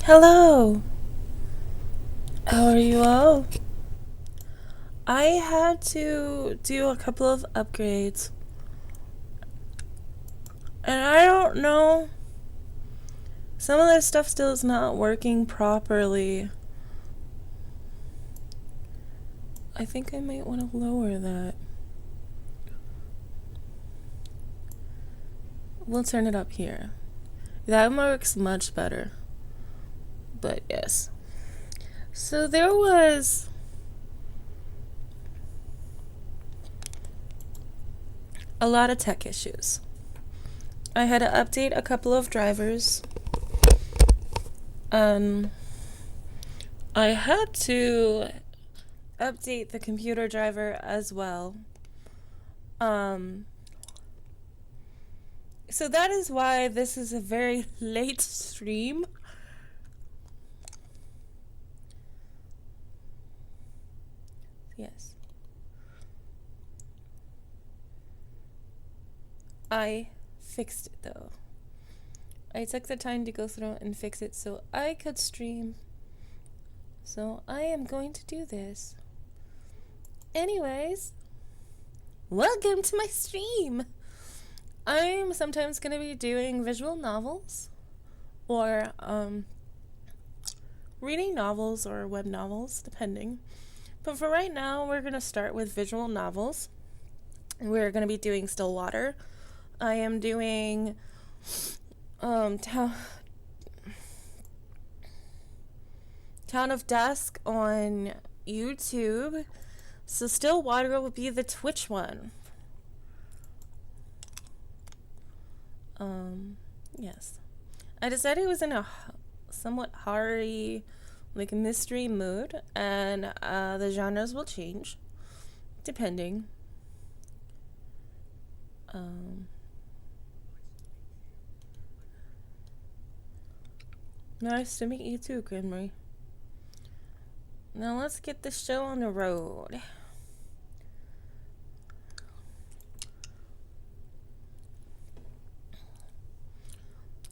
Hello. How are you all? I had to do a couple of upgrades. And I don't know. Some of this stuff still is not working properly. I think I might want to lower that. We'll turn it up here. That works much better. But yes. So there was a lot of tech issues. I had to update a couple of drivers. I had to update the computer driver as well. So that is why this is a very late stream. Yes. I fixed it though. I took the time to go through and fix it so I could stream. So I am going to do this. Anyways, welcome to my stream. I'm sometimes going to be doing visual novels or reading novels or web novels, depending. But for right now, we're going to start with visual novels. We're going to be doing Stillwater. I am doing Town of Dusk on YouTube. So Stillwater will be the Twitch one. Yes. I decided it was in a somewhat horror-y, like mystery mood, and the genres will change, depending. Nice to meet you too, Grimry. Now let's get this show on the road.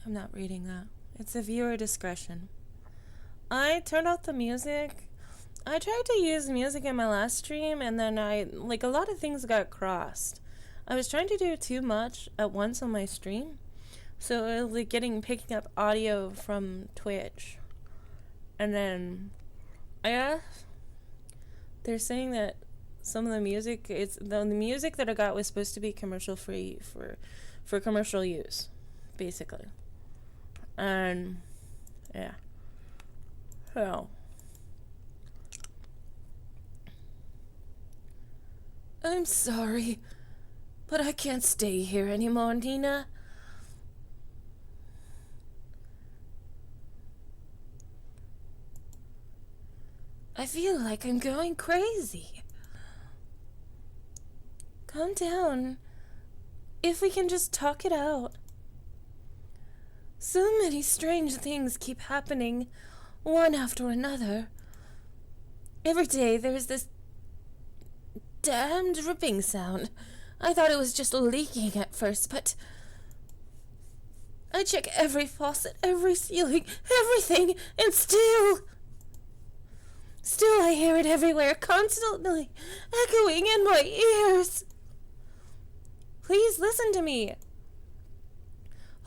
I'm not reading that. It's a viewer discretion. I turned off the music. I tried to use music in my last stream, and then a lot of things got crossed. I was trying to do too much at once on my stream, so it was picking up audio from Twitch. And then they're saying that some of the music, the music that I got was supposed to be commercial free for commercial use, basically. And yeah. So I'm sorry, but I can't stay here anymore, Nina. I feel like I'm going crazy. Calm down. If we can just talk it out. So many strange things keep happening, one after another. Every day there's this damn dripping sound. I thought it was just leaking at first, but I check every faucet, every ceiling, everything, and still I hear it everywhere, constantly echoing in my ears. Please listen to me.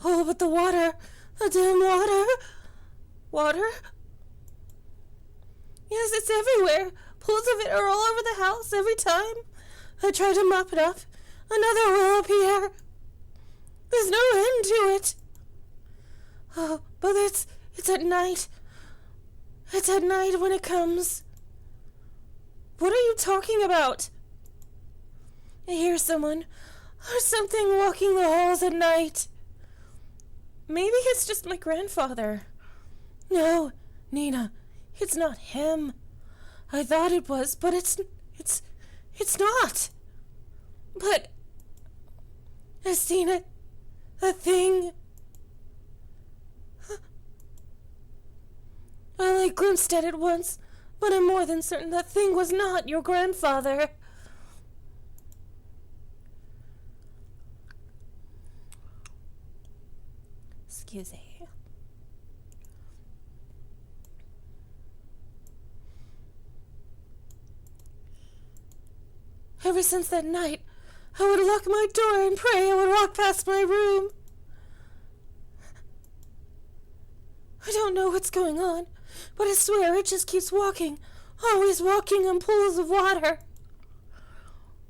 Oh, but the water, the damn water. Water? Yes, it's everywhere. Pools of it are all over the house every time I try to mop it up. Another will appear. There's no end to it. Oh, but it's at night. It's at night when it comes. What are you talking about? I hear someone or something walking the halls at night. Maybe it's just my grandfather. No, Nina, it's not him. I thought it was, but it's not. But I've seen it. A thing. I glimpsed at it once, but I'm more than certain that thing was not your grandfather. Excuse me. Ever since that night, I would lock my door and pray I would walk past my room. I don't know what's going on, but I swear it just keeps walking, always walking in pools of water.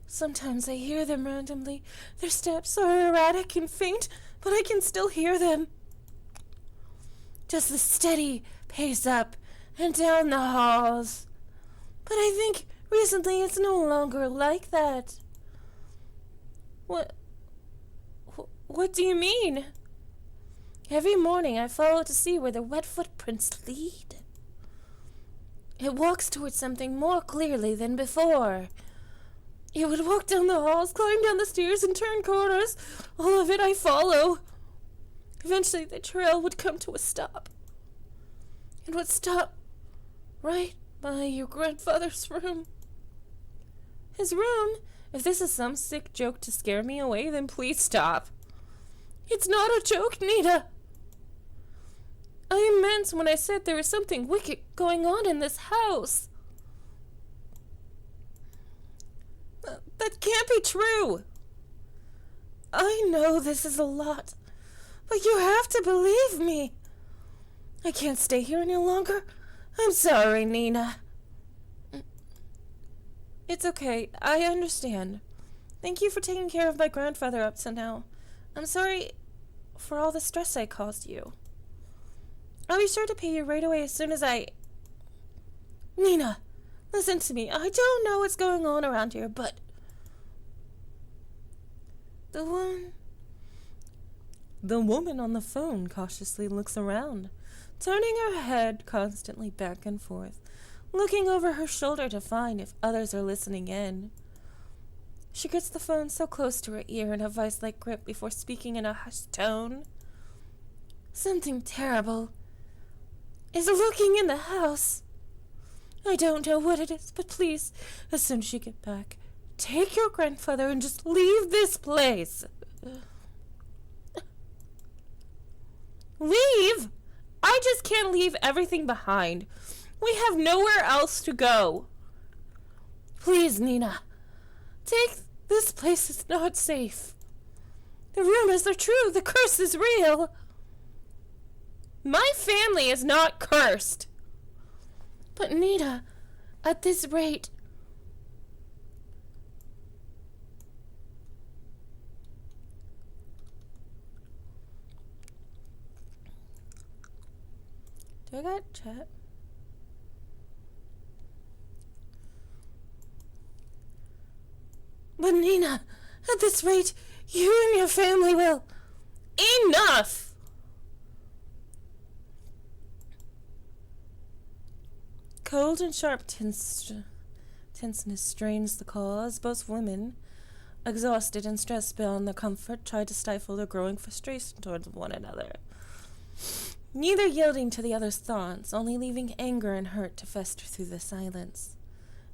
Sometimes I hear them randomly. Their steps are erratic and faint, but I can still hear them. Just the steady pace up and down the halls. But I think recently it's no longer like that. What do you mean? Every morning I follow to see where the wet footprints lead. It walks towards something more clearly than before. It would walk down the halls, climb down the stairs, and turn corners. All of it I follow. Eventually the trail would come to a stop. It would stop right by your grandfather's room. His room? If this is some sick joke to scare me away, then please stop. It's not a joke, Nita. I meant when I said there was something wicked going on in this house. That can't be true. I know this is a lot, but you have to believe me. I can't stay here any longer. I'm sorry, Nina. It's okay. I understand. Thank you for taking care of my grandfather up to now. I'm sorry for all the stress I caused you. I'll be sure to pay you right away as soon as Nina, listen to me. I don't know what's going on around here, but The woman on the phone cautiously looks around, turning her head constantly back and forth, looking over her shoulder to find if others are listening in. She gets the phone so close to her ear in a vice-like grip before speaking in a hushed tone. Something terrible is lurking in the house. I don't know what it is, but please, as soon as you get back, take your grandfather and just leave this place. Leave? I just can't leave everything behind. We have nowhere else to go. Please, Nina. This place is not safe. The rumors are true. The curse is real. My family is not cursed. But Nina, at this rate... Do I got chat? But Nina, at this rate, you and your family will... Enough! Cold and sharp tenseness strains the cause. Both women, exhausted and stressed beyond their comfort, tried to stifle their growing frustration towards one another. Neither yielding to the other's thoughts, only leaving anger and hurt to fester through the silence.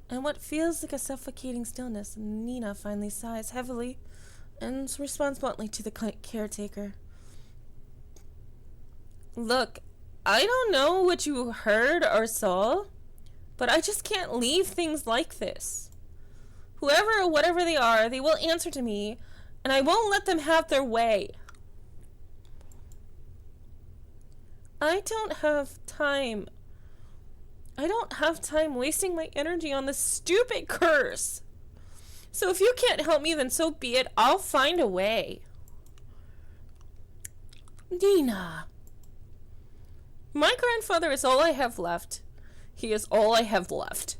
And what feels like a suffocating stillness, Nina finally sighs heavily and responds bluntly to the caretaker. Look, I don't know what you heard or saw, but I just can't leave things like this. Whoever or whatever they are, they will answer to me, and I won't let them have their way. I don't have time wasting my energy on this stupid curse. So if you can't help me, then so be it. I'll find a way. Nina. My grandfather is all I have left. He is all I have left.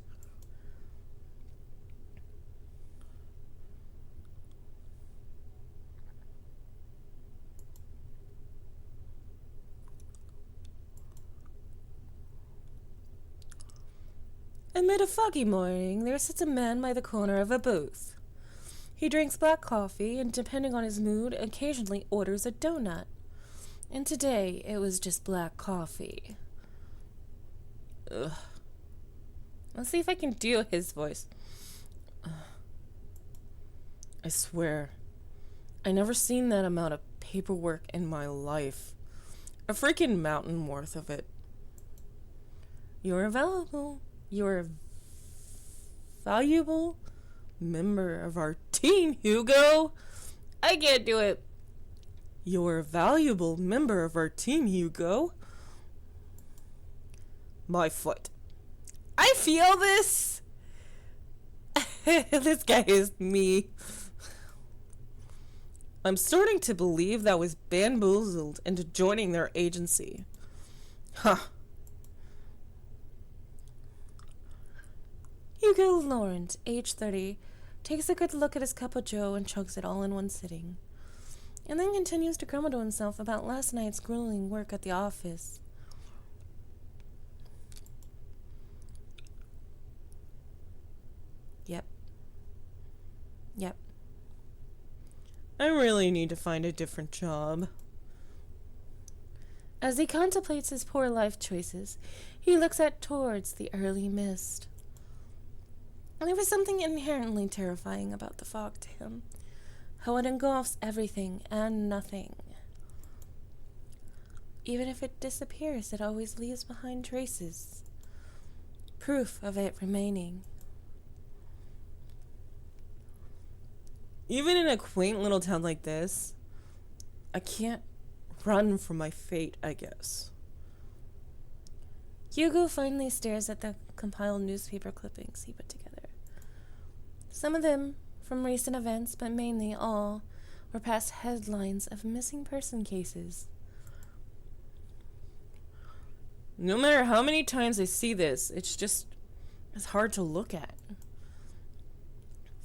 Amid a foggy morning, there sits a man by the corner of a booth. He drinks black coffee and, depending on his mood, occasionally orders a donut. And today, it was just black coffee. Ugh. Let's see if I can do his voice. I swear, I never seen that amount of paperwork in my life. A freaking mountain worth of it. You're available. Your valuable member of our team, Hugo. I can't do it. You're a valuable member of our team, Hugo. My foot. I feel this. This guy is me. I'm starting to believe that was bamboozled into joining their agency. Huh. Hugo Laurent, age 30, takes a good look at his cup of joe and chugs it all in one sitting, and then continues to grumble to himself about last night's grueling work at the office. Yep. I really need to find a different job. As he contemplates his poor life choices, he looks out towards the early mist. There was something inherently terrifying about the fog to him, how it engulfs everything and nothing. Even if it disappears, it always leaves behind traces, proof of it remaining. Even in a quaint little town like this, I can't run from my fate, I guess. Hugo finally stares at the compiled newspaper clippings he put together. Some of them from recent events, but mainly all were past headlines of missing person cases. No matter how many times I see this, it's hard to look at.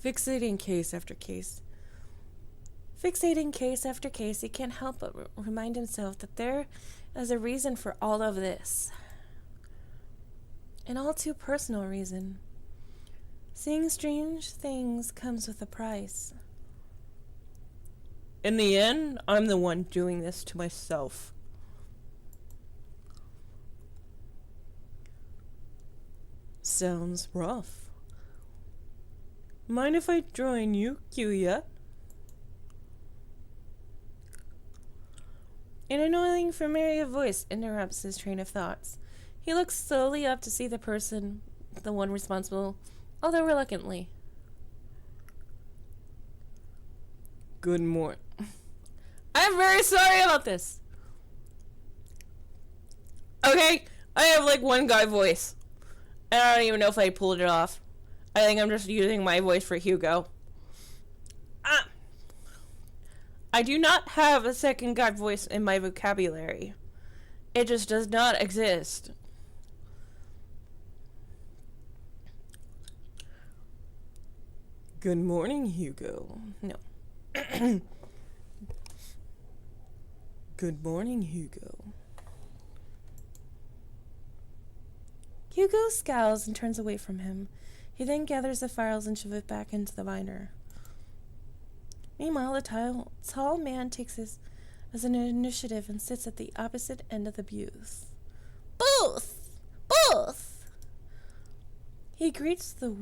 Fixating case after case, he can't help but remind himself that there is a reason for all of this. An all too personal reason. Seeing strange things comes with a price. In the end, I'm the one doing this to myself. Sounds rough. Mind if I join you, Kyuya? An annoying, familiar voice interrupts his train of thoughts. He looks slowly up to see the person, the one responsible, although reluctantly. Good morning. I'm very sorry about this. Okay, I have like one guy voice. And I don't even know if I pulled it off. I think I'm just using my voice for Hugo. I do not have a second god voice in my vocabulary. It just does not exist. Good morning, Hugo. No. Good morning, Hugo. Hugo scowls and turns away from him. He then gathers the files and shoves it back into the binder. Meanwhile, the tall man takes his as an initiative and sits at the opposite end of the booth. Booth! He greets the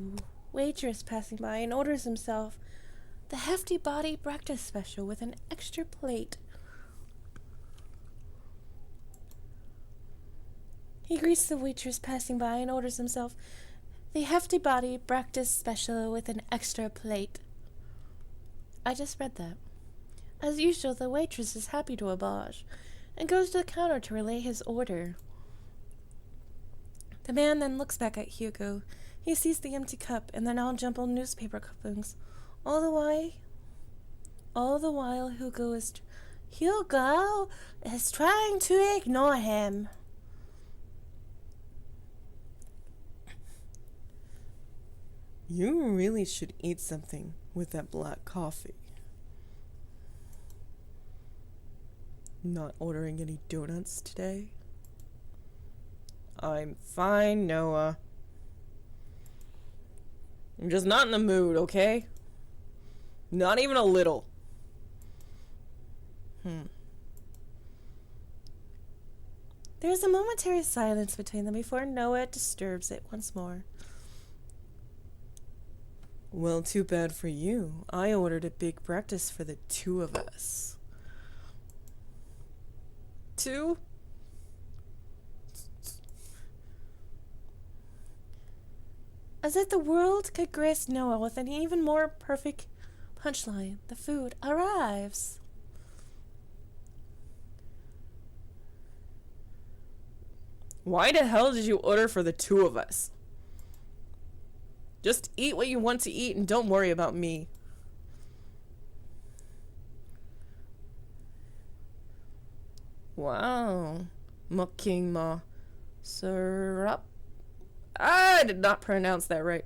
waitress passing by and orders himself the hefty body breakfast special with an extra plate. I just read that. As usual, the waitress is happy to oblige and goes to the counter to relay his order. The man then looks back at Hugo. He sees the empty cup and the now jumbled newspaper clippings. All the while, Hugo is trying to ignore him. You really should eat something with that black coffee. Not ordering any donuts today? I'm fine, Noah. I'm just not in the mood, okay? Not even a little. There's a momentary silence between them before Noah disturbs it once more. Well, too bad for you. I ordered a big breakfast for the two of us. Two? As if the world could grace Noah with an even more perfect punchline, the food arrives. Why the hell did you order for the two of us? Just eat what you want to eat and don't worry about me. Wow. Mocking ma. Syrup. I did not pronounce that right.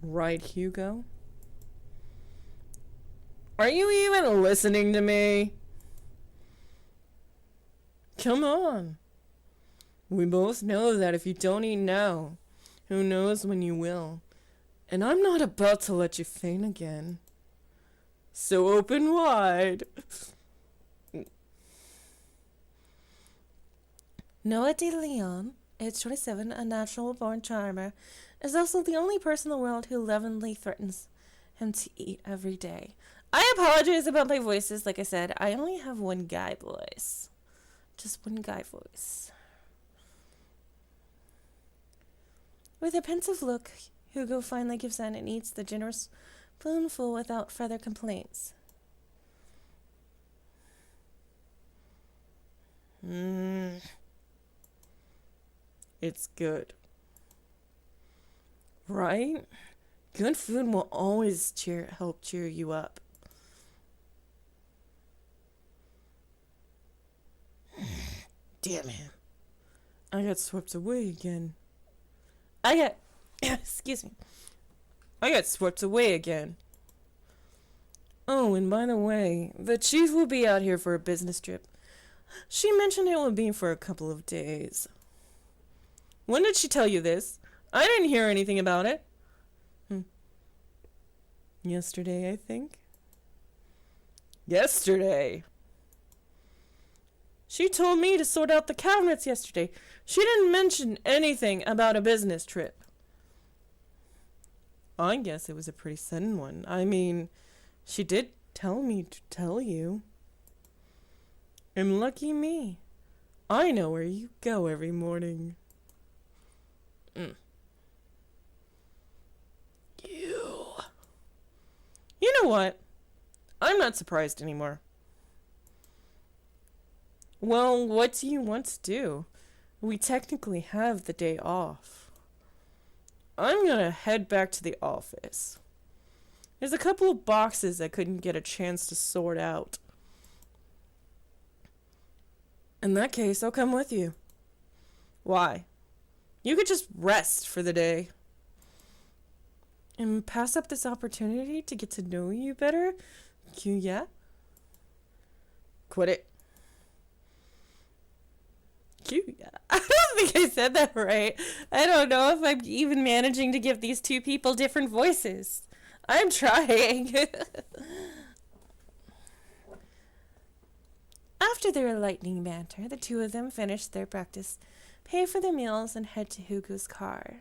Right, Hugo? Are you even listening to me? Come on. We both know that if you don't eat now, who knows when you will. And I'm not about to let you faint again. So open wide. Noah de Leon, age 27, a natural-born charmer, is also the only person in the world who lovingly threatens him to eat every day. I apologize about my voices. Like I said, I only have one guy voice. Just one guy voice. With a pensive look, Hugo finally gives in and eats the generous spoonful without further complaints. It's good. Right? Good food will always help cheer you up. Damn it. I got swept away again. Excuse me. I got swept away again. Oh, and by the way, the chief will be out here for a business trip. She mentioned it would be for a couple of days. When did she tell you this? I didn't hear anything about it. Yesterday, I think. Yesterday? She told me to sort out the cabinets yesterday. She didn't mention anything about a business trip. I guess it was a pretty sudden one. I mean, she did tell me to tell you. And lucky me. I know where you go every morning. You know what? I'm not surprised anymore. Well, what do you want to do? We technically have the day off. I'm gonna head back to the office. There's a couple of boxes I couldn't get a chance to sort out. In that case, I'll come with you. Why? You could just rest for the day. And pass up this opportunity to get to know you better? Yeah? Quit it. I don't think I said that right. I don't know if I'm even managing to give these two people different voices. I'm trying. After their lightning banter, the two of them finish their practice, pay for their meals, and head to Hugo's car.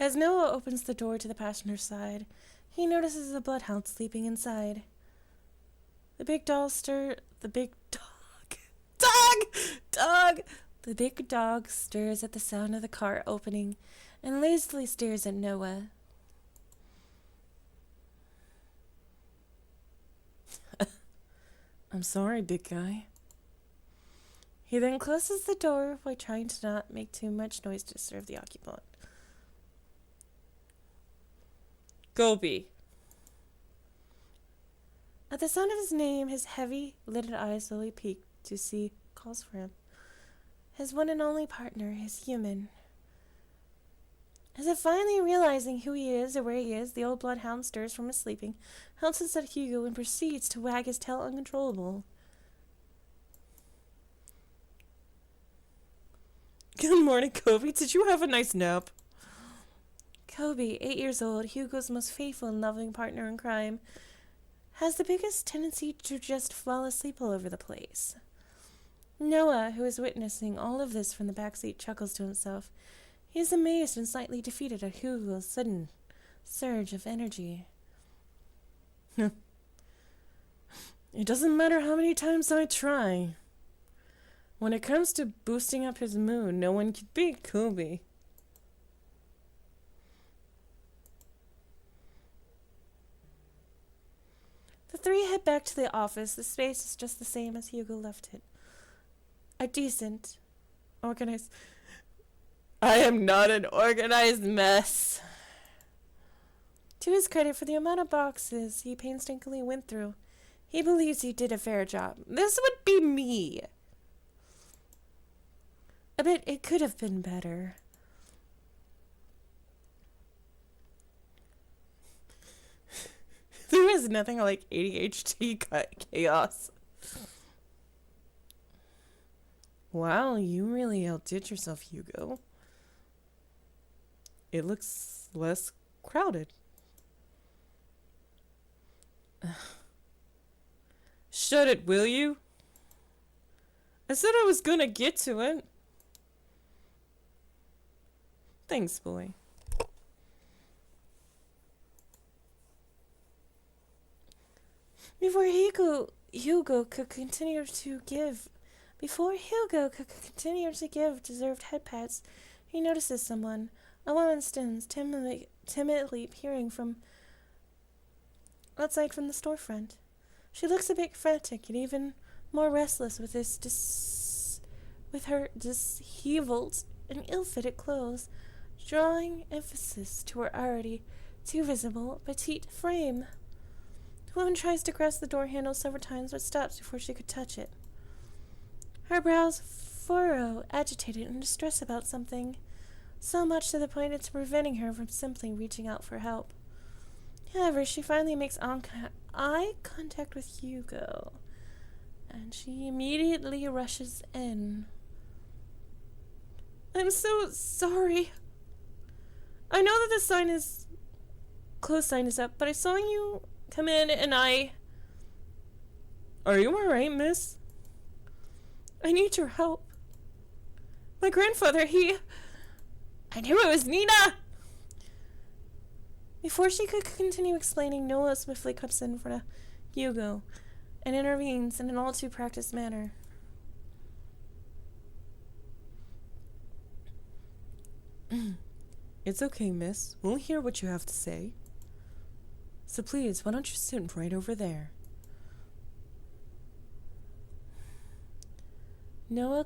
As Noah opens the door to the passenger side, he notices a bloodhound sleeping inside. The big dog stirs at the sound of the car opening and lazily stares at Noah. I'm sorry, big guy. He then closes the door while trying to not make too much noise to disturb the occupant. Gobi. At the sound of his name, his heavy-lidded eyes slowly peek to see calls for him. His one and only partner, his human. As if finally realizing who he is or where he is, the old bloodhound stirs from his sleeping, pounces at Hugo, and proceeds to wag his tail uncontrollable. Good morning, Gobi. Did you have a nice nap? Kobe, 8 years old, Hugo's most faithful and loving partner in crime, has the biggest tendency to just fall asleep all over the place. Noah, who is witnessing all of this from the backseat, chuckles to himself. He is amazed and slightly defeated at Hugo's sudden surge of energy. It doesn't matter how many times I try. When it comes to boosting up his mood, no one can beat Kobe. The three head back to the office. The space is just the same as Hugo left it. A decent, organized... I am not an organized mess. To his credit, for the amount of boxes he painstakingly went through, he believes he did a fair job. This would be me. But it could have been better. There is nothing like ADHD chaos. Wow, you really outdid yourself, Hugo. It looks less crowded. Shut it, will you? I said I was gonna get to it. Thanks, boy. Before Hugo could continue to give deserved head pats, he notices someone. A woman stands timidly peering from outside from the storefront. She looks a bit frantic and even more restless with her disheveled and ill-fitted clothes, drawing emphasis to her already too visible petite frame. The woman tries to grasp the door handle several times, but stops before she could touch it. Her brows furrow, agitated and distressed about something, so much to the point it's preventing her from simply reaching out for help. However, she finally makes eye contact with Hugo, and she immediately rushes in. I'm so sorry. I know that the closed sign is up, but I saw you come in and Are you alright, miss? I need your help. My grandfather, I knew it was Nina! Before she could continue explaining, Noah swiftly comes in front of Hugo and intervenes in an all too practiced manner. It's okay, miss. We'll hear what you have to say. So please, why don't you sit right over there? Noah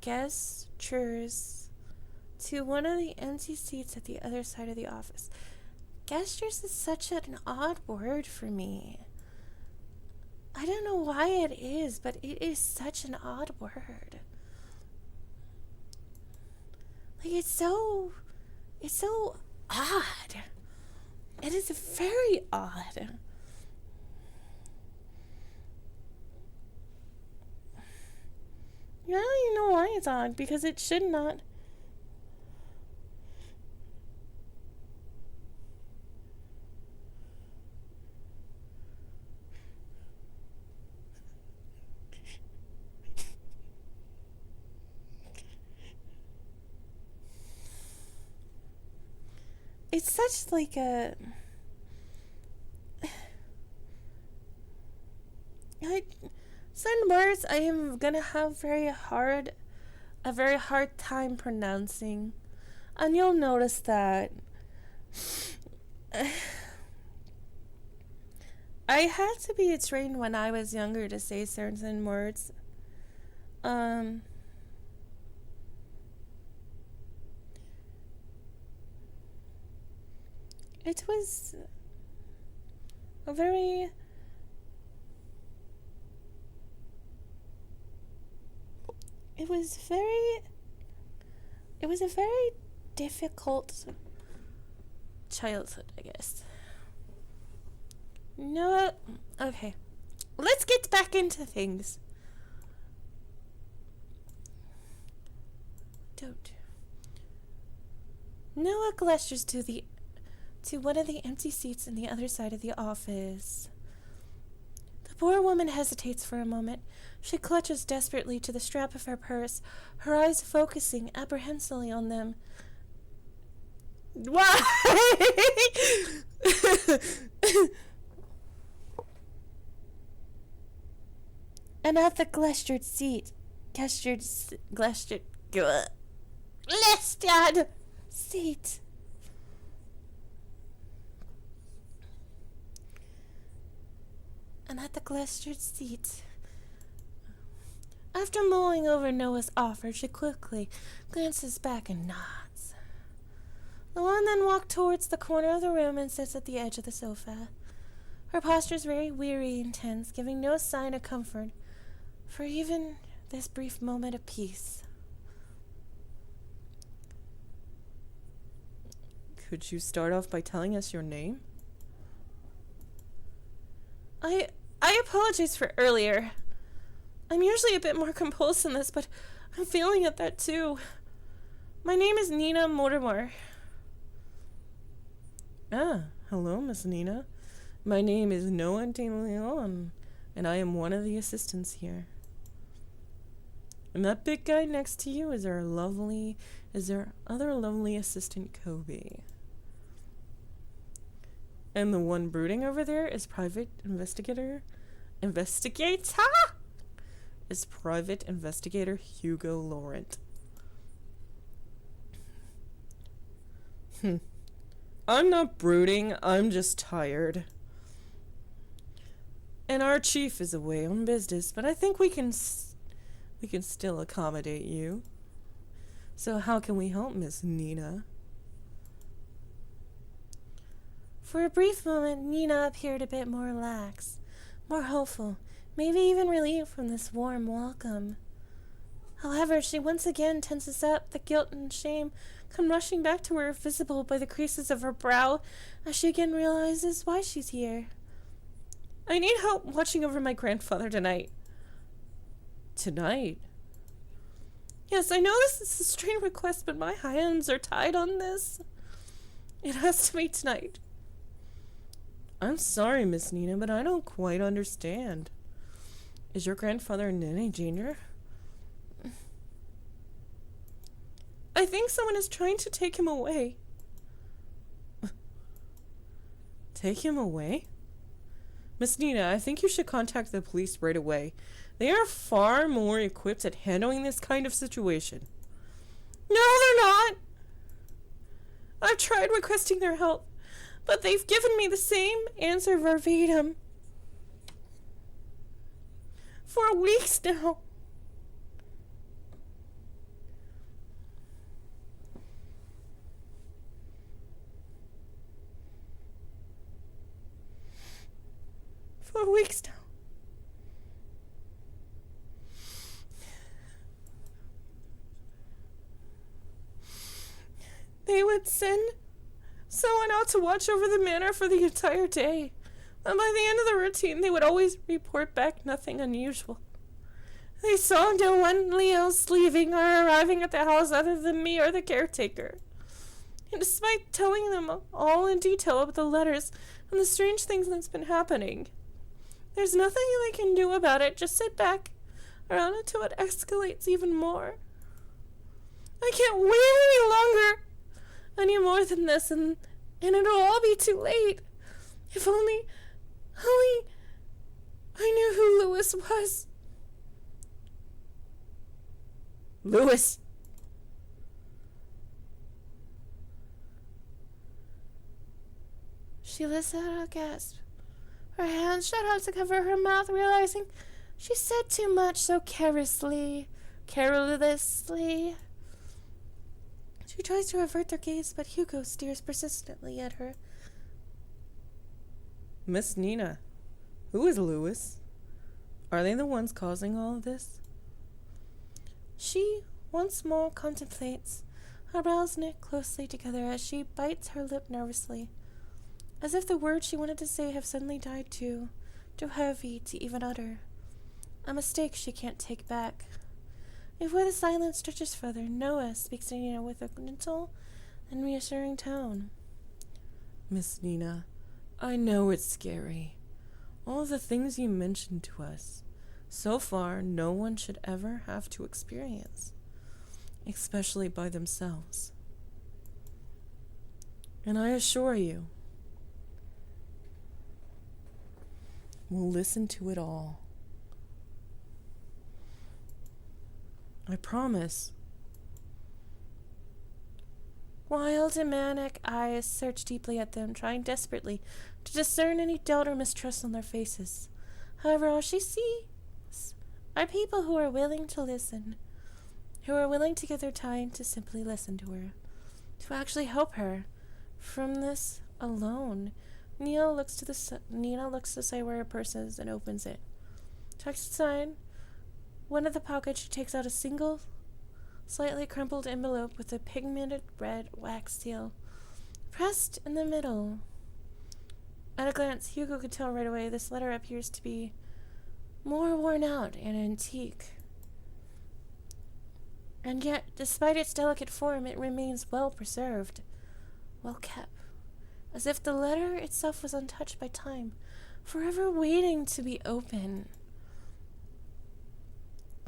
gestures to one of the empty seats at the other side of the office. Gestures is such an odd word for me. I don't know why it is, but it is such an odd word. Like, it's so odd. It is very odd. Yeah, you know why it's odd, because it should not. It's such like a... certain words I am gonna have a very hard time pronouncing. And you'll notice that I had to be trained when I was younger to say certain words. It was a very it was a very difficult childhood, I guess. No, okay. Let's get back into things. Don't. Noah gestures to one of the empty seats on the other side of the office. The poor woman hesitates for a moment. She clutches desperately to the strap of her purse, her eyes focusing apprehensively on them. Why? And at the Glestered seat, Glestered seat. And at the Glestered seat. After mulling over Noah's offer, she quickly glances back and nods. The woman then walked towards the corner of the room and sits at the edge of the sofa. Her posture is very weary and tense, giving no sign of comfort for even this brief moment of peace. Could you start off by telling us your name? I apologize for earlier. I'm usually a bit more composed than this, but I'm feeling at that too. My name is Nina Mortimer. Ah, hello, Miss Nina. My name is Noah de Leon, and I am one of the assistants here. And that big guy next to you is our other lovely assistant, Kobe. And the one brooding over there is Private Investigator Hugo Laurent. I'm not brooding, I'm just tired. And our chief is away on business, but I think we can still accommodate you. So how can we help, Miss Nina? For a brief moment, Nina appeared a bit more relaxed, more hopeful, maybe even relieved from this warm welcome. However, she once again tenses up, the guilt and shame come rushing back to her, visible by the creases of her brow, as she again realizes why she's here. I need help watching over my grandfather tonight. Tonight? Yes, I know this is a strange request, but my hands are tied on this. It has to be tonight. I'm sorry, Miss Nina, but I don't quite understand. Is your grandfather in any danger? I think someone is trying to take him away. Take him away? Miss Nina, I think you should contact the police right away. They are far more equipped at handling this kind of situation. No, they're not. I've tried requesting their help, but they've given me the same answer verbatim. For weeks now. For weeks now. They would send someone out to watch over the manor for the entire day. And by the end of the routine, they would always report back nothing unusual. They saw no one else leaving or arriving at the house other than me or the caretaker. And despite telling them all in detail about the letters and the strange things that's been happening, there's nothing they can do about it. Just sit back around until it escalates even more. I can't wait any more than this, and it'll all be too late. If only I knew who Lewis was. Lewis! She lets out a gasp. Her hands shut out to cover her mouth, realizing she said too much so carelessly. She tries to avert their gaze, but Hugo stares persistently at her. Miss Nina, who is Lewis? Are they the ones causing all of this? She once more contemplates, her brows knit closely together as she bites her lip nervously, as if the words she wanted to say have suddenly died too heavy to even utter. A mistake she can't take back. Before the silence stretches further, Noah speaks to Nina with a gentle and reassuring tone. Miss Nina, I know it's scary. All the things you mentioned to us. So far, no one should ever have to experience, especially by themselves. And I assure you, we'll listen to it all. I promise. Wild and manic eyes search deeply at them, trying desperately to discern any doubt or mistrust on their faces. However, all she sees are people who are willing to listen, who are willing to give their time to simply listen to her, to actually help her. From this alone, Nina looks to the side where her purse is and opens it. Tucked inside one of the pockets, she takes out a single, slightly crumpled envelope with a pigmented red wax seal pressed in the middle. At a glance, Hugo could tell right away this letter appears to be more worn out and antique. And yet, despite its delicate form, it remains well preserved, well kept, as if the letter itself was untouched by time, forever waiting to be opened.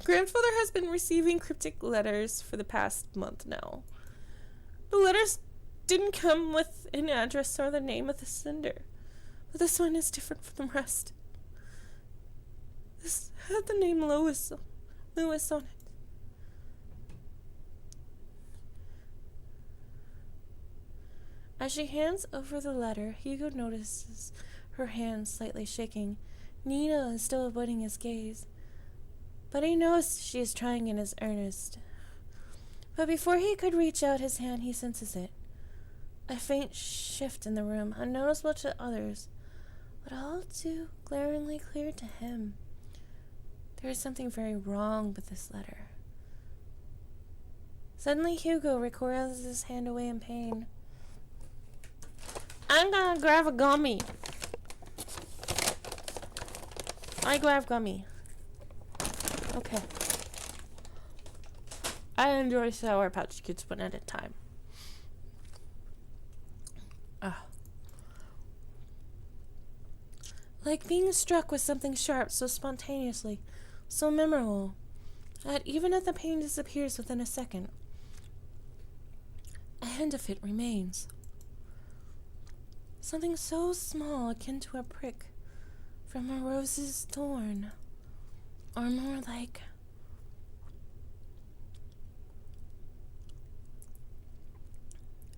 Grandfather has been receiving cryptic letters for the past month now. The letters didn't come with an address or the name of the sender, but this one is different from the rest. This had the name Lewis on it. As she hands over the letter, Hugo notices her hand slightly shaking. Nina is still avoiding his gaze, but he knows she is trying in his earnest. But before he could reach out his hand, he senses it. A faint shift in the room, unnoticeable to others, but all too glaringly clear to him. There is something very wrong with this letter. Suddenly, Hugo recoils his hand away in pain. I'm gonna grab a gummy. I grab gummy. Okay. I enjoy Sour Patch Kids one at a time. Like being struck with something sharp so spontaneously, so memorable, that even if the pain disappears within a second, a hint of it remains. Something so small, akin to a prick from a rose's thorn, or more like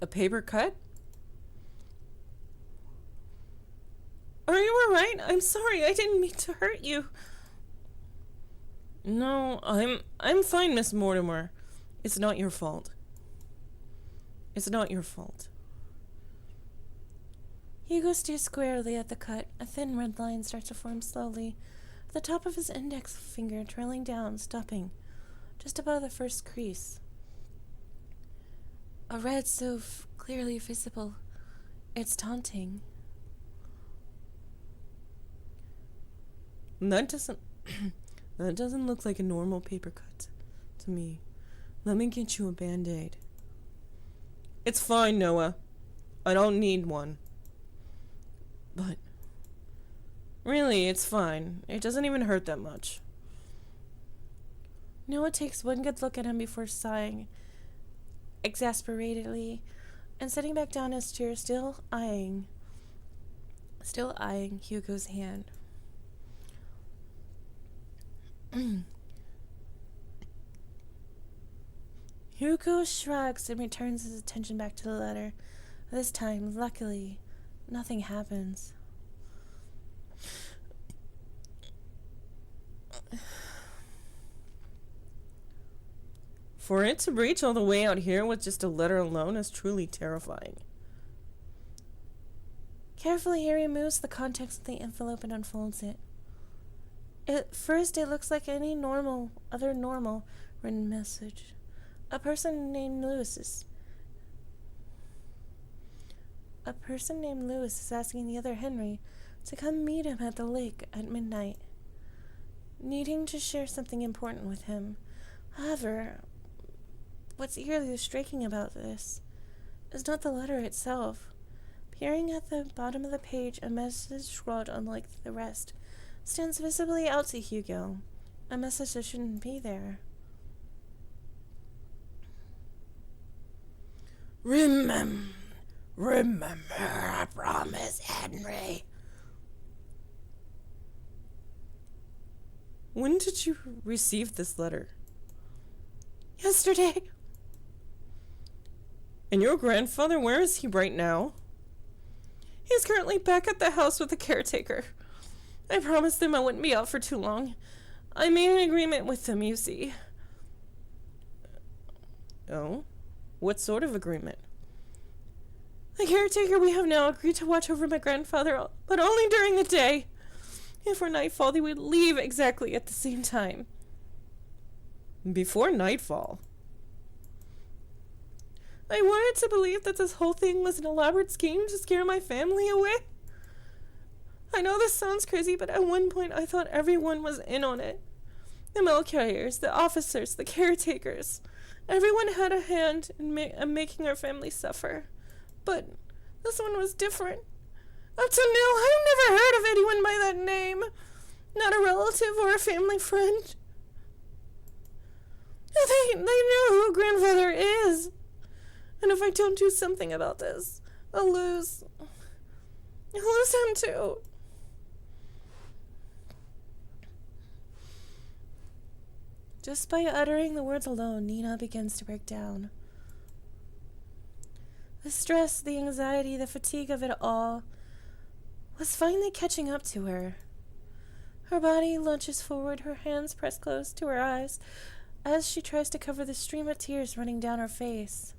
a paper cut? Are you alright? I'm sorry, I didn't mean to hurt you. No, I'm fine, Miss Mortimer. It's not your fault. It's not your fault. Hugo stares squarely at the cut. A thin red line starts to form slowly, at the top of his index finger trailing down, stopping just above the first crease. A red so clearly visible, it's taunting. That doesn't look like a normal paper cut to me. Let me get you a Band-Aid. It's fine, Noah. I don't need one. But really, it's fine. It doesn't even hurt that much. Noah takes one good look at him before sighing exasperatedly and sitting back down in his chair, still eyeing Hugo's hand. Hugo shrugs and returns his attention back to the letter. This time, luckily, nothing happens. For it to reach all the way out here with just a letter alone is truly terrifying. Carefully, he removes the contents of the envelope and unfolds it. At first, it looks like any other normal written message. A person named Lewis is asking the other Henry to come meet him at the lake at midnight, needing to share something important with him. However, what's eerily striking about this is not the letter itself. Appearing at the bottom of the page, a message scrawled unlike the rest stands visibly out to Hugo, a message that shouldn't be there. Remember, I promise, Henry. When did you receive this letter? Yesterday. And your grandfather, where is he right now? He's currently back at the house with the caretaker. I promised them I wouldn't be out for too long. I made an agreement with them, you see. Oh? What sort of agreement? The caretaker we have now agreed to watch over my grandfather, but only during the day. Before nightfall, they would leave exactly at the same time. Before nightfall? I wanted to believe that this whole thing was an elaborate scheme to scare my family away. I know this sounds crazy, but at one point I thought everyone was in on it. The mail carriers, the officers, the caretakers. Everyone had a hand in making our family suffer. But this one was different. Up to now, I've never heard of anyone by that name. Not a relative or a family friend. They know who grandfather is. And if I don't do something about this, I'll lose him too. Just by uttering the words alone, Nina begins to break down. The stress, the anxiety, the fatigue of it all was finally catching up to her. Her body lunges forward, her hands press close to her eyes as she tries to cover the stream of tears running down her face.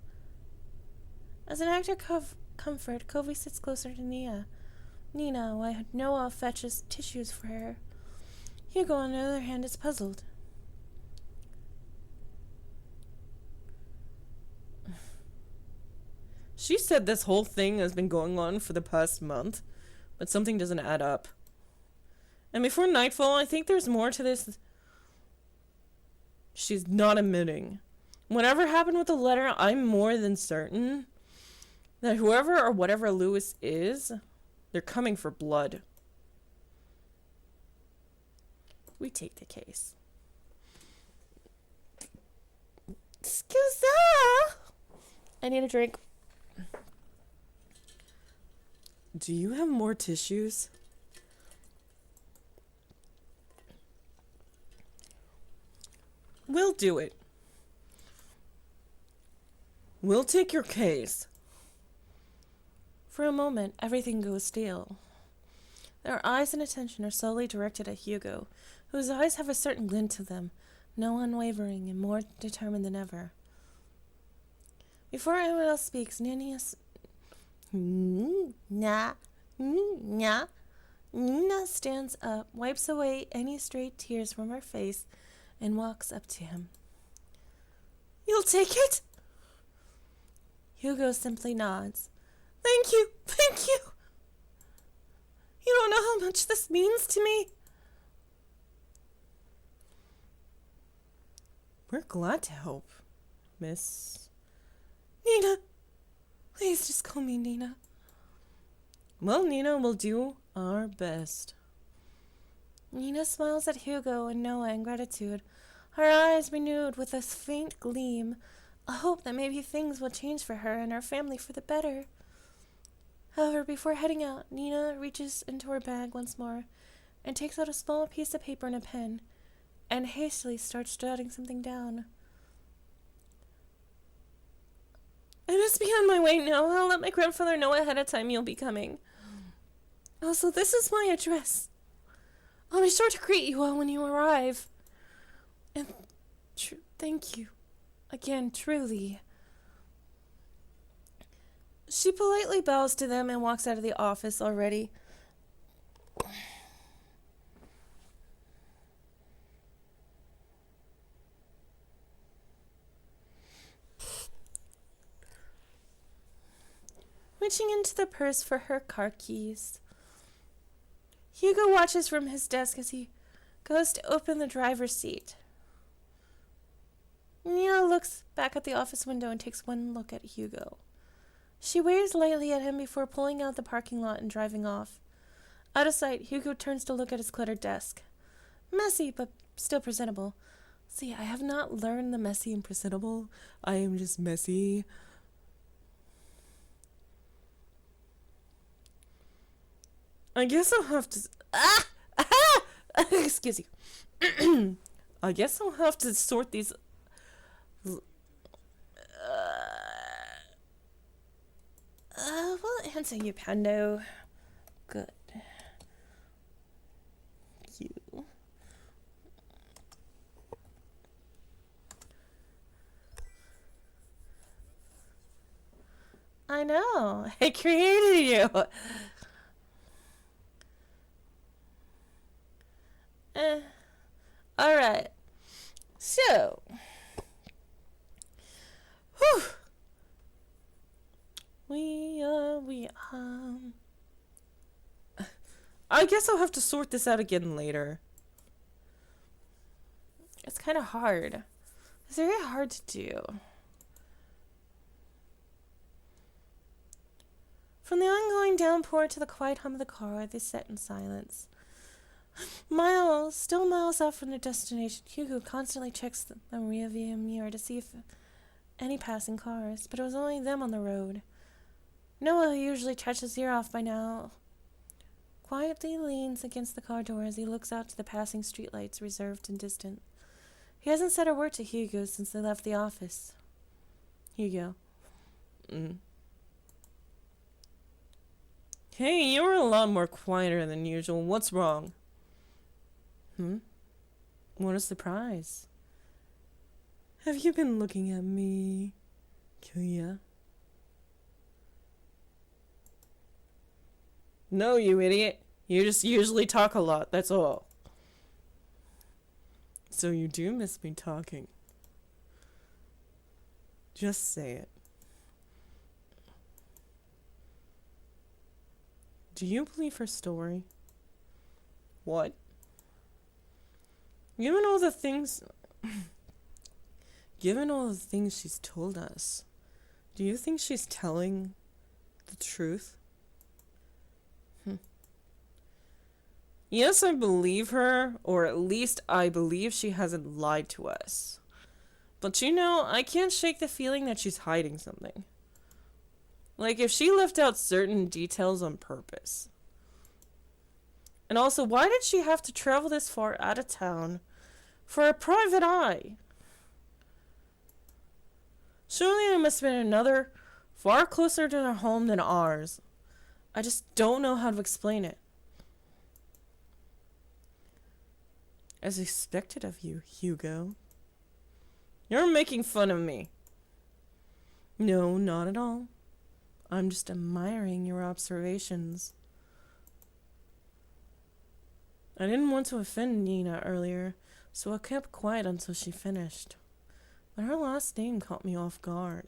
As an act of comfort, Covey sits closer to Nina. While Noah fetches tissues for her. Hugo, on the other hand, is puzzled. She said this whole thing has been going on for the past month, but something doesn't add up. And before nightfall, I think there's more to this she's not admitting. Whatever happened with the letter, I'm more than certain that whoever or whatever Lewis is, they're coming for blood. We take the case. Scusa! I need a drink. Do you have more tissues? We'll do it. We'll take your case. For a moment, everything goes still. Their eyes and attention are solely directed at Hugo, whose eyes have a certain glint to them, no unwavering and more determined than ever. Before anyone else speaks, Nina stands up, wipes away any stray tears from her face, and walks up to him. You'll take it? Hugo simply nods. Thank you. You don't know how much this means to me. We're glad to help, Miss. Nina. Please just call me Nina. Well, Nina, we'll do our best. Nina smiles at Hugo and Noah in gratitude, her eyes renewed with a faint gleam, a hope that maybe things will change for her and her family for the better. However, before heading out, Nina reaches into her bag once more and takes out a small piece of paper and a pen, and hastily starts jotting something down. I must be on my way now. I'll let my grandfather know ahead of time you'll be coming. Also, this is my address. I'll be sure to greet you all when you arrive. And thank you. Again, truly. She politely bows to them and walks out of the office already. Reaching into the purse for her car keys. Hugo watches from his desk as he goes to open the driver's seat. Nina looks back at the office window and takes one look at Hugo. She waves lightly at him before pulling out the parking lot and driving off. Out of sight, Hugo turns to look at his cluttered desk. Messy, but still presentable. See, I have not learned the messy and presentable. I am just messy. I guess I'll have to... Ah! Excuse you. I guess I'll have to sort these... We'll answer you, Pando. Good. You. I know. I created you. Alright. So. Whew. I guess I'll have to sort this out again later. It's kind of hard. It's very hard to do. From the ongoing downpour to the quiet hum of the car, they sat in silence. Still miles off from their destination, Hugo constantly checks the rearview mirror to see if any passing cars, but it was only them on the road. Noah, who usually touched his ear off by now, quietly leans against the car door as he looks out to the passing streetlights, reserved and distant. He hasn't said a word to Hugo since they left the office. Hugo. Hey, you were a lot more quieter than usual. What's wrong? What a surprise. Have you been looking at me, Kuya? No, you idiot. You just usually talk a lot, that's all. So you do miss me talking. Just say it. Do you believe her story? What? Given all the things she's told us, do you think she's telling the truth? Yes, I believe her, or at least I believe she hasn't lied to us. But you know, I can't shake the feeling that she's hiding something. Like if she left out certain details on purpose. And also, why did she have to travel this far out of town for a private eye? Surely there must have been another far closer to her home than ours. I just don't know how to explain it. As expected of you, Hugo. You're making fun of me. No, not at all. I'm just admiring your observations. I didn't want to offend Nina earlier, so I kept quiet until she finished. But her last name caught me off guard.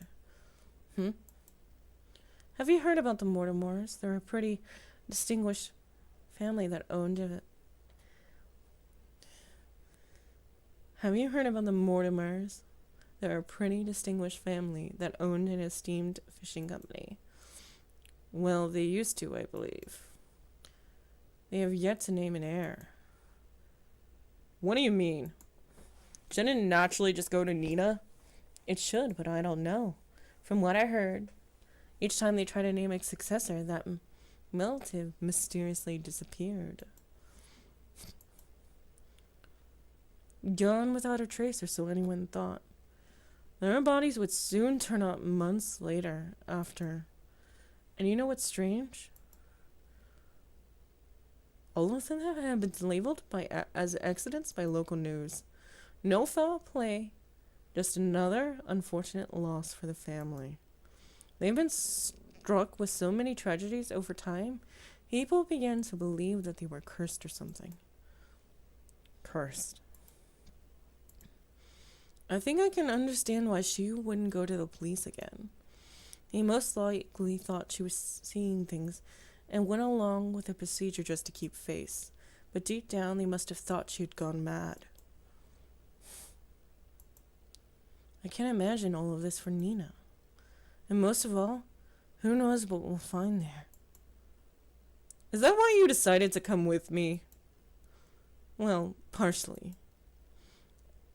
Have you heard about the Mortimers? They're a pretty distinguished family that owned it. Have you heard about the Mortimers? They're a pretty distinguished family that owned an esteemed fishing company. Well, they used to, I believe. They have yet to name an heir. What do you mean? Shouldn't it naturally just go to Nina? It should, but I don't know. From what I heard, each time they try to name a successor, that relative mysteriously disappeared. Gone without a trace, or so anyone thought. Their bodies would soon turn up months later after. And you know what's strange? All of them have been labeled as accidents by local news. No foul play, just another unfortunate loss for the family. They've been struck with so many tragedies over time, people began to believe that they were cursed or something. Cursed. I think I can understand why she wouldn't go to the police again. They most likely thought she was seeing things and went along with the procedure just to keep face. But deep down, they must have thought she had gone mad. I can't imagine all of this for Nina. And most of all, who knows what we'll find there. Is that why you decided to come with me? Well, partially.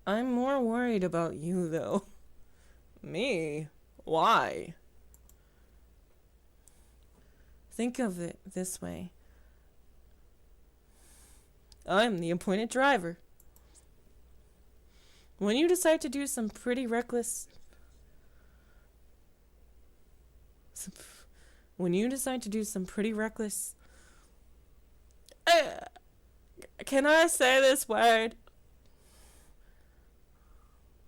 I'm more worried about you, though. Me? Why? Think of it this way. I'm the appointed driver. When you decide to do some pretty reckless... When you decide to do some pretty reckless... can I say this word?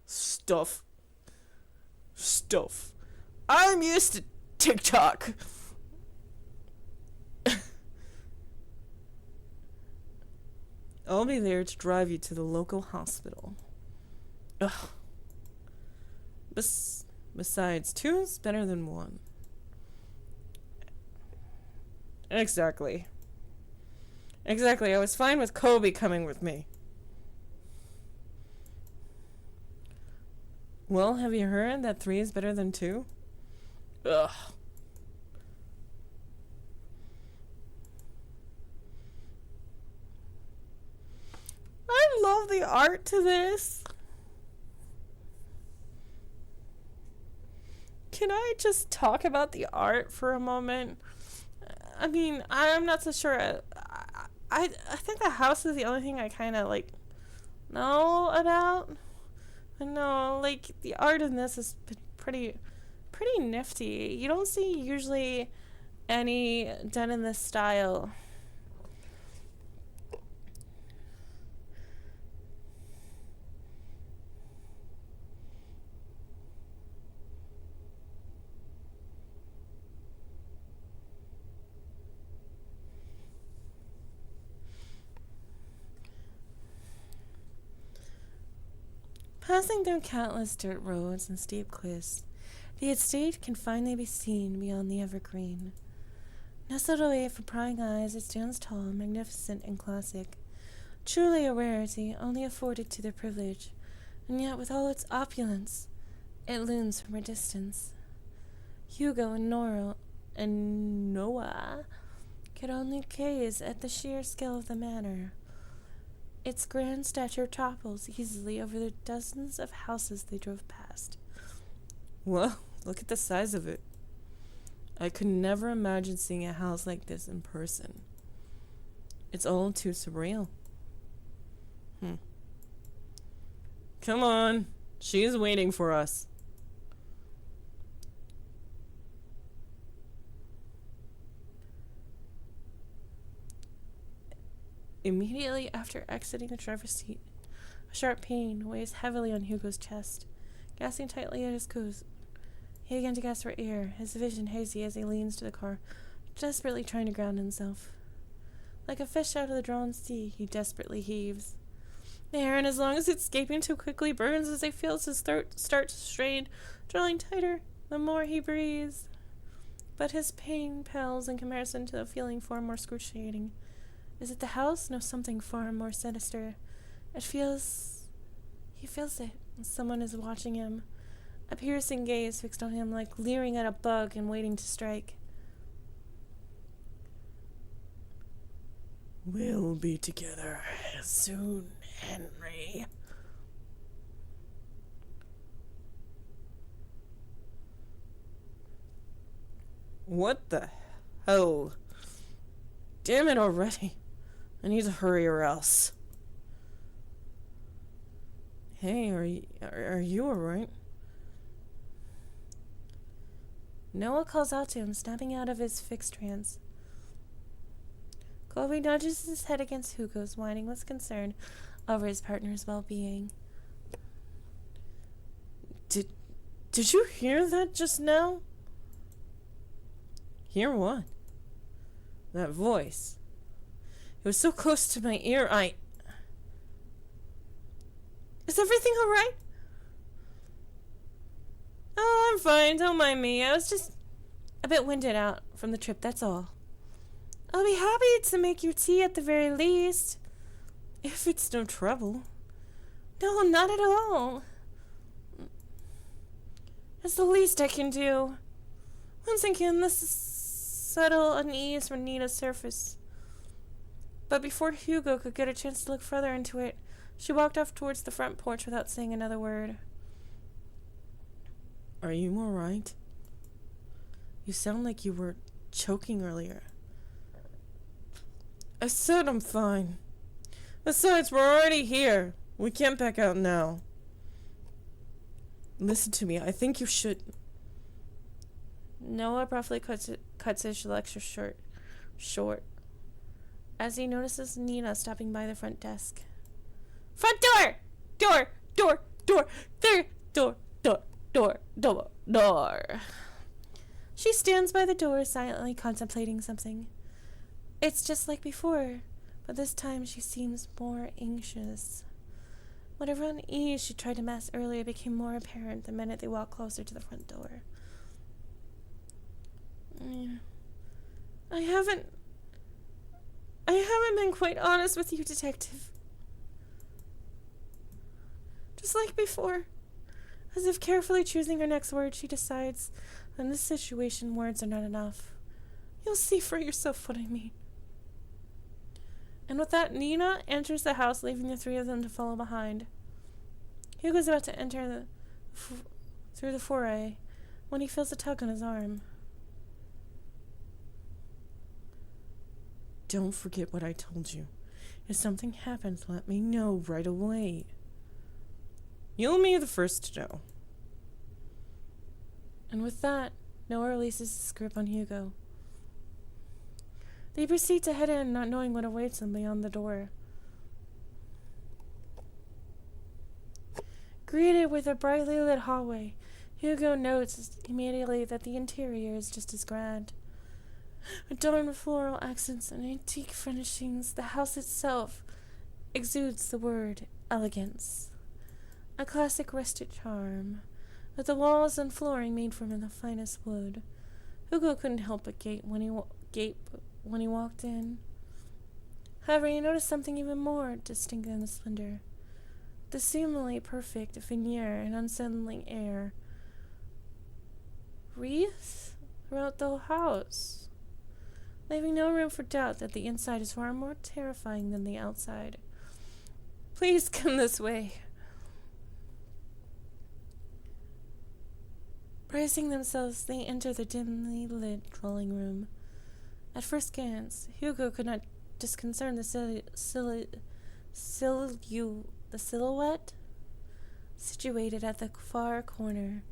Stuff. I'm used to TikTok. I'll be there to drive you to the local hospital. Ugh. Besides, 2's better than 1. Exactly. I was fine with Kobe coming with me. Well, have you heard that 3 is better than 2? Ugh. I love the art to this. Can I just talk about the art for a moment? I mean, I'm not so sure. I think the house is the only thing I kind of like know about. No, like the art in this is pretty nifty. You don't see usually any done in this style. Passing through countless dirt roads and steep cliffs, the estate can finally be seen beyond the evergreen. Nestled away from prying eyes, it stands tall, magnificent, and classic, truly a rarity only afforded to their privilege, and yet with all its opulence, it looms from a distance. Hugo and Noah could only gaze at the sheer scale of the manor. Its grand stature topples easily over the dozens of houses they drove past. Well, look at the size of it. I could never imagine seeing a house like this in person. It's all too surreal. Come on, she's waiting for us. Immediately after exiting the driver's seat, a sharp pain weighs heavily on Hugo's chest. Gasping tightly at his coat, he began to gasp for air, his vision hazy as he leans to the car, desperately trying to ground himself. Like a fish out of the drawn sea, he desperately heaves. The air in his lungs escaping too quickly burns as he feels his throat start to strain, drawing tighter the more he breathes. But his pain pales in comparison to the feeling far more excruciating. Is it the house? No, something far more sinister. He feels it. Someone is watching him. A piercing gaze fixed on him like leering at a bug and waiting to strike. We'll be together soon, Henry. What the hell? Damn it already. I need to hurry or else. Hey, are you alright? Noah calls out to him, snapping out of his fixed trance. Colby nudges his head against Hugo's, whining with concern over his partner's well-being. Did you hear that just now? Hear what? That voice. It was so close to my ear, Is everything alright? Oh, I'm fine, don't mind me. I was just a bit winded out from the trip, that's all. I'll be happy to make you tea at the very least. If it's no trouble. No, not at all. It's the least I can do. Once again, this subtle unease from Nina's surface. But before Hugo could get a chance to look further into it, she walked off towards the front porch without saying another word. Are you alright? You sound like you were choking earlier. I said I'm fine. Besides, we're already here. We can't back out now. Listen to me. I think you should. Noah abruptly cuts his lecture short as he notices Nina stopping by the front desk. Front door! Door! Door! Door! Door! Door! Door! Door! Door! Door! She stands by the door, silently contemplating something. It's just like before, but this time she seems more anxious. Whatever unease she tried to mask earlier became more apparent the minute they walked closer to the front door. I haven't been quite honest with you, Detective. Just like before. As if carefully choosing her next word, she decides, in this situation, words are not enough. You'll see for yourself what I mean. And with that, Nina enters the house, leaving the three of them to follow behind. Hugo's about to enter through the foray when he feels a tug on his arm. Don't forget what I told you. If something happens, let me know right away. You'll be the first to know. And with that, Noah releases his grip on Hugo. They proceed to head in, not knowing what awaits them beyond the door. Greeted with a brightly lit hallway, Hugo notes immediately that the interior is just as grand. Adorned with floral accents and antique furnishings, the house itself exudes the word elegance. A classic rustic charm, with the walls and flooring made from the finest wood. Hugo couldn't help but gape when he walked in. However, he noticed something even more distinct than the splendor. The seemingly perfect veneer and unsettling air wreathed throughout the house, leaving no room for doubt that the inside is far more terrifying than the outside. Please come this way. Bracing themselves, they enter the dimly lit drawing room. At first glance, Hugo could not discern the silhouette situated at the far corner.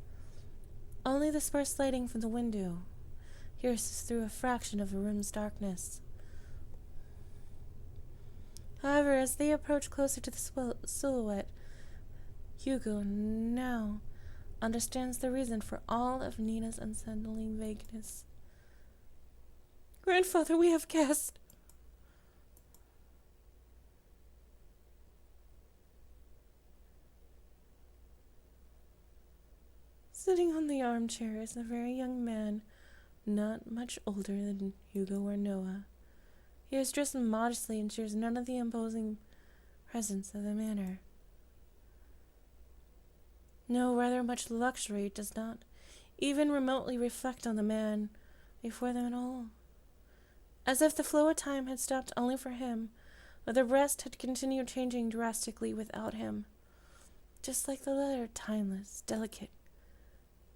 Only the sparse lighting from the window pierces through a fraction of the room's darkness. However, as they approach closer to the silhouette, Hugo now understands the reason for all of Nina's unsettling vagueness. Grandfather, we have guests. Sitting on the armchair is a very young man, not much older than Hugo or Noah. He is dressed modestly and shares none of the imposing presence of the manor. No, rather much luxury does not even remotely reflect on the man before them at all. As if the flow of time had stopped only for him, but the rest had continued changing drastically without him. Just like the letter, timeless, delicate,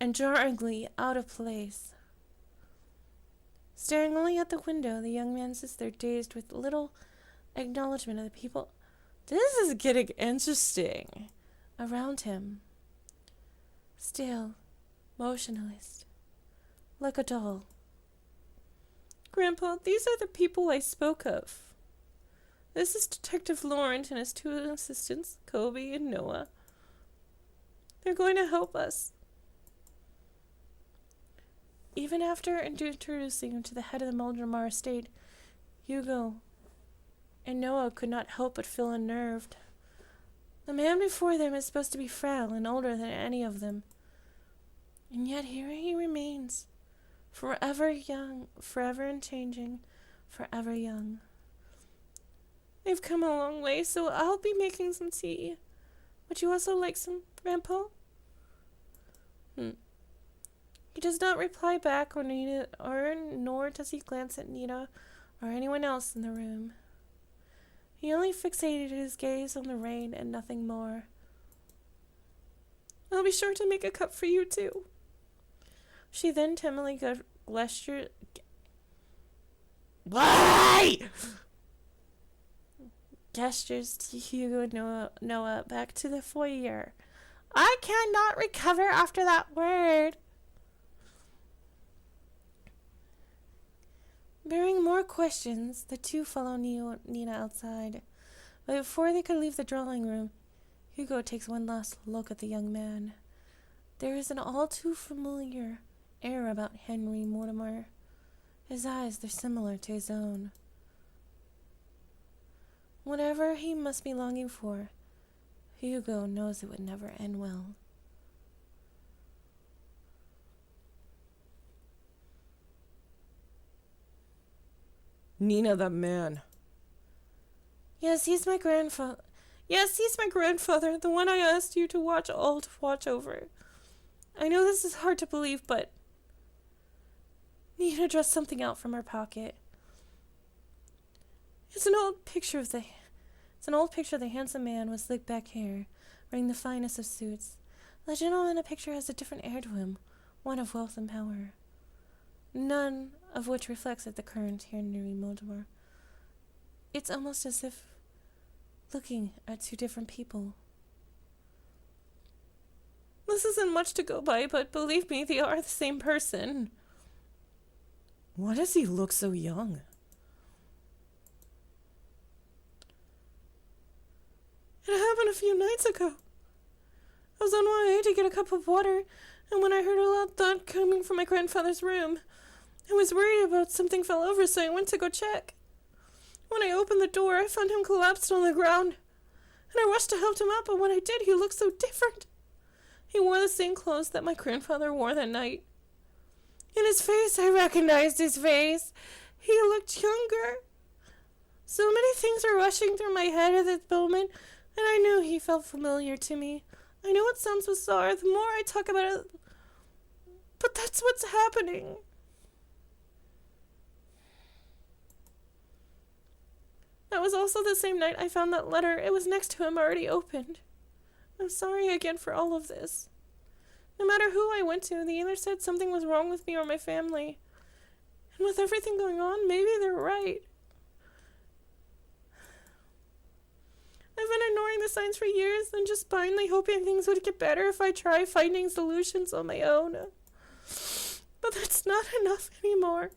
and jarringly out of place. Staring only at the window, the young man sits there dazed with little acknowledgement of the people. This is getting interesting. Around him. Still, motionless, like a doll. Grandpa, these are the people I spoke of. This is Detective Laurent and his two assistants, Kobe and Noah. They're going to help us. Even after introducing him to the head of the Moldramar estate, Hugo and Noah could not help but feel unnerved. The man before them is supposed to be frail and older than any of them. And yet here he remains, forever young, forever unchanging, forever young. I've come a long way, so I'll be making some tea. Would you also like some, Grandpa? He does not reply back nor does he glance at Nina or anyone else in the room. He only fixated his gaze on the rain and nothing more. I'll be sure to make a cup for you, too. She then timidly gestured. Why? gestures to Hugo and Noah back to the foyer. I cannot recover after that word. Bearing more questions, the two follow Nina outside. But before they could leave the drawing room, Hugo takes one last look at the young man. There is an all too familiar air about Henry Mortimer. His eyes, they're similar to his own. Whatever he must be longing for, Hugo knows it would never end well. Nina, that man. Yes, he's my grandfather. Yes, he's my grandfather, the one I asked you to watch over. I know this is hard to believe, but Nina draws something out from her pocket. It's an old picture of the handsome man with slick back hair, wearing the finest of suits. The gentleman in the picture has a different air to him, one of wealth and power, none of which reflects at the current Henry Mortimer. It's almost as if looking at two different people. This isn't much to go by, but believe me, they are the same person. Why does he look so young? It happened a few nights ago. I was on my way to get a cup of water, and when I heard a loud thud coming from my grandfather's room, I was worried about something fell over, so I went to go check. When I opened the door, I found him collapsed on the ground, and I rushed to help him up, but when I did, he looked so different. He wore the same clothes that my grandfather wore that night. In his face, I recognized his face. He looked younger. So many things were rushing through my head at this moment, and I knew he felt familiar to me. I know it sounds bizarre the more I talk about it, but that's what's happening. That was also the same night I found that letter. It was next to him, already opened. I'm sorry again for all of this. No matter who I went to, they either said something was wrong with me or my family. And with everything going on, maybe they're right. I've been ignoring the signs for years and just blindly hoping things would get better if I try finding solutions on my own. But that's not enough anymore.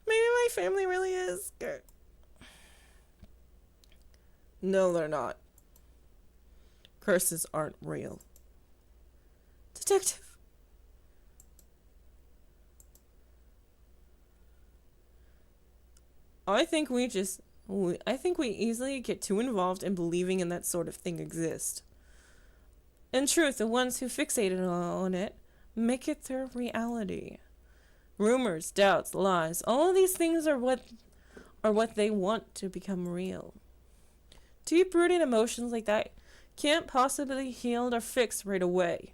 Maybe my family really is good. No, they're not. Curses aren't real. Detective. I think we easily get too involved in believing in that sort of thing exists. In truth, the ones who fixated on it make it their reality. Rumors, doubts, lies, all of these things are what they want to become real. Deep-rooted emotions like that can't possibly heal or fix right away.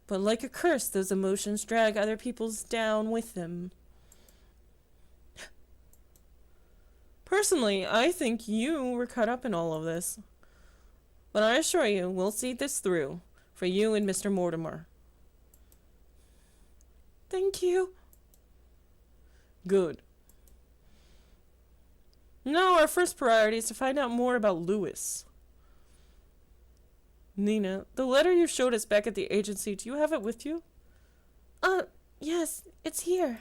But like a curse, those emotions drag other people's down with them. Personally, I think you were caught up in all of this. But I assure you, we'll see this through, for you and Mr. Mortimer. Thank you. Good. Now our first priority is to find out more about Lewis. Nina, the letter you showed us back at the agency, do you have it with you? Yes, it's here.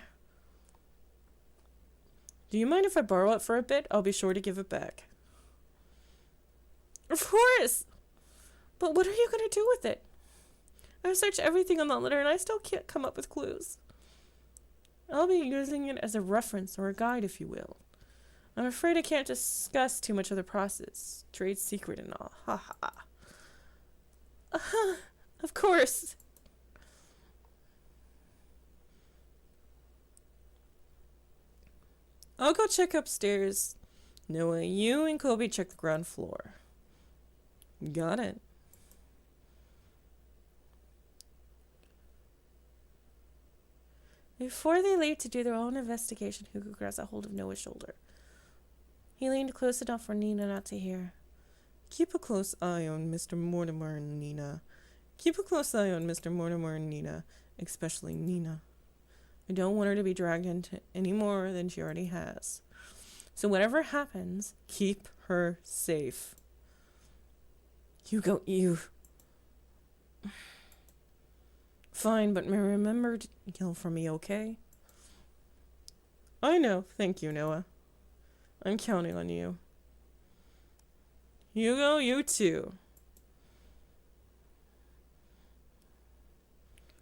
Do you mind if I borrow it for a bit? I'll be sure to give it back. Of course! But what are you going to do with it? I've searched everything on that letter and I still can't come up with clues. I'll be using it as a reference or a guide, if you will. I'm afraid I can't discuss too much of the process. Trade secret and all. Ha ha. Of course. I'll go check upstairs. Noah, you and Kobe check the ground floor. Got it. Before they leave to do their own investigation, Hugo grabs a hold of Noah's shoulder. He leaned close enough for Nina not to hear. Keep a close eye on Mr. Mortimer and Nina. Keep a close eye on Mr. Mortimer and Nina, especially Nina. I don't want her to be dragged into any more than she already has. So whatever happens, keep her safe. Hugo, you... Fine, but remember to yell for me, okay? I know. Thank you, Noah. I'm counting on you. Hugo, you too.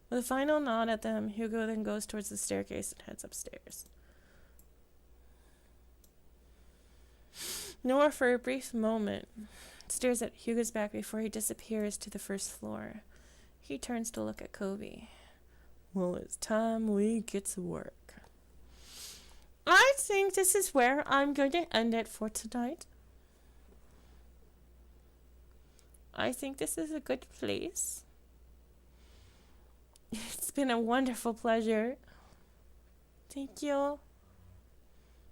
With a final nod at them, Hugo then goes towards the staircase and heads upstairs. Noah, for a brief moment, stares at Hugo's back before he disappears to the first floor. He turns to look at Kobe. Well, it's time we get to work. I think this is where I'm going to end it for tonight. I think this is a good place. It's been a wonderful pleasure. Thank you.